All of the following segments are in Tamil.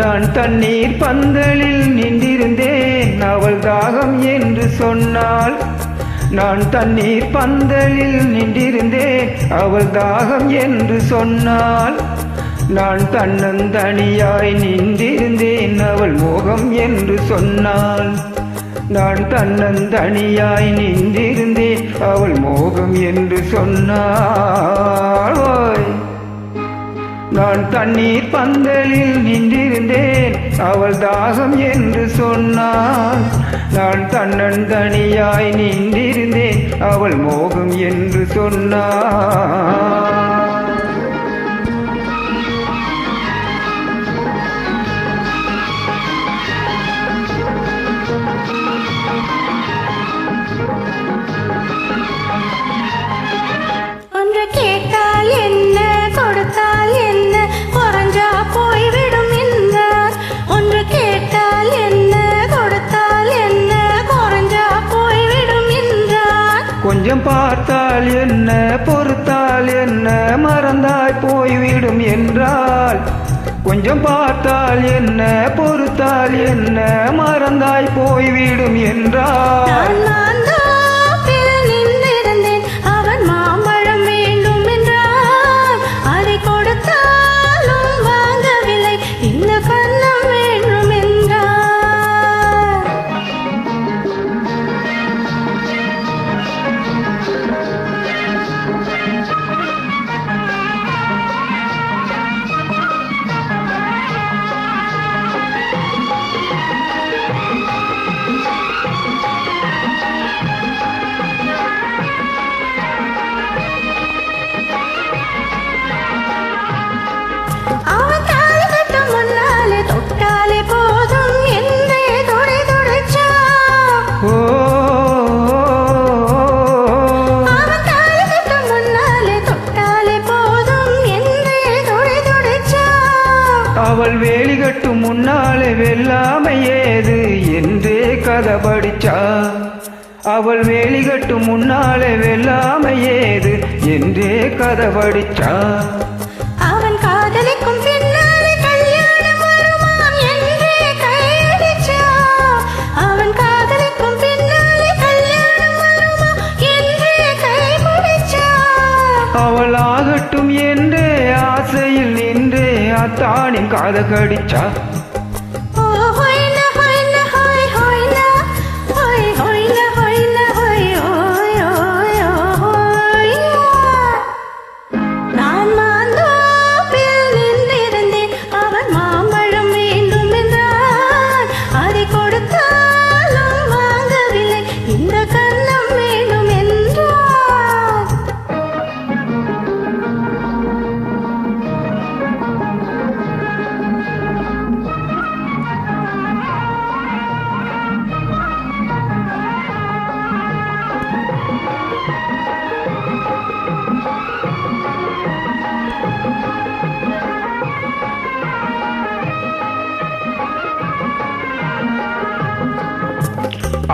நான் தண்ணீர் பந்தலில் நின்றிருந்தேன் அவள் தாகம் என்று சொன்னாள். நான் தண்ணீர் பந்தலில் நின்றிருந்தேன் அவள் தாகம் என்று சொன்னாள். நான் தன்னந்தனியாய் நின்றிருந்தேன் அவள் மோகம் என்று சொன்னாள். நான் தன்னந்தனியாய் நின்றிருந்தேன் அவள் மோகம் என்று சொன்னாள். நான் தண்ணீர் பந்தலில் நின்றிருந்தேன் அவள் தாகம் என்று சொன்னாள். நான் தன்னந்தனியாய் நின்றிருந்தேன் அவள் மோகம் என்று சொன்னாள். கொஞ்சம் பார்த்தால் என்ன பொறுத்தால் என்ன மறந்தாய் போய்விடும் என்றால். கொஞ்சம் பார்த்தால் என்ன பொறுத்தால் என்ன மறந்தாய் போய்விடும் என்றால். அவள் வேலி கட்டும் முன்னாலே வெல்லாமை ஏது என்றே கதை படிச்சா. அவள் வேலி கட்டும் முன்னாலே வெல்லாமை ஏது என்றே கதை படிச்சா. அவன் காதலிக்கும் பின்னாலே கல்யாணம் வருமாம் என்றே கையடிச்சா. அவன் காதலிக்கும் பின்னாலே கல்யாணம் வருமாம் என்றே கைபிடிச்சா. அவள் ஆகட்டும் என்றே ஆசையில் நின்றே அத்தானின் காத கடிச்சா.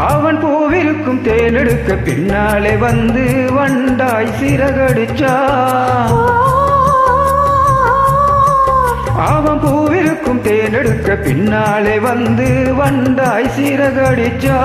அவன் பூவிருக்கும் தேனெடுக்க பின்னாலே வந்து வண்டாய் சிறகடிச்சா. அவன் பூவிருக்கும் தேனெடுக்க பின்னாலே வந்து வண்டாய் சிறகடிச்சா.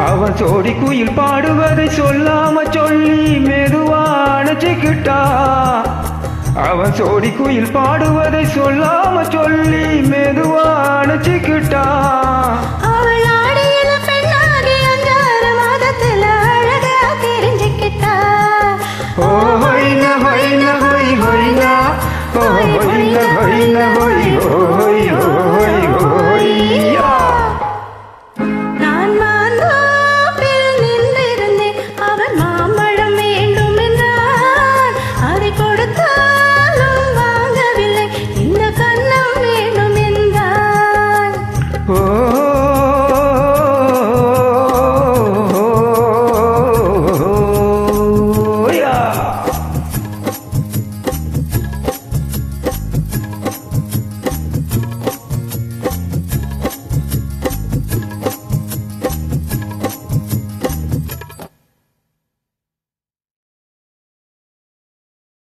அவன் சோடி குயில் பாடுவதை சொல்லாம சொல்லி மெதுவா அணைச்சிக்கிட்டா. அவன் சோடி குயில் பாடுவதை சொல்லாம சொல்லி மெதுவா அணைச்சிக்கிட்டா.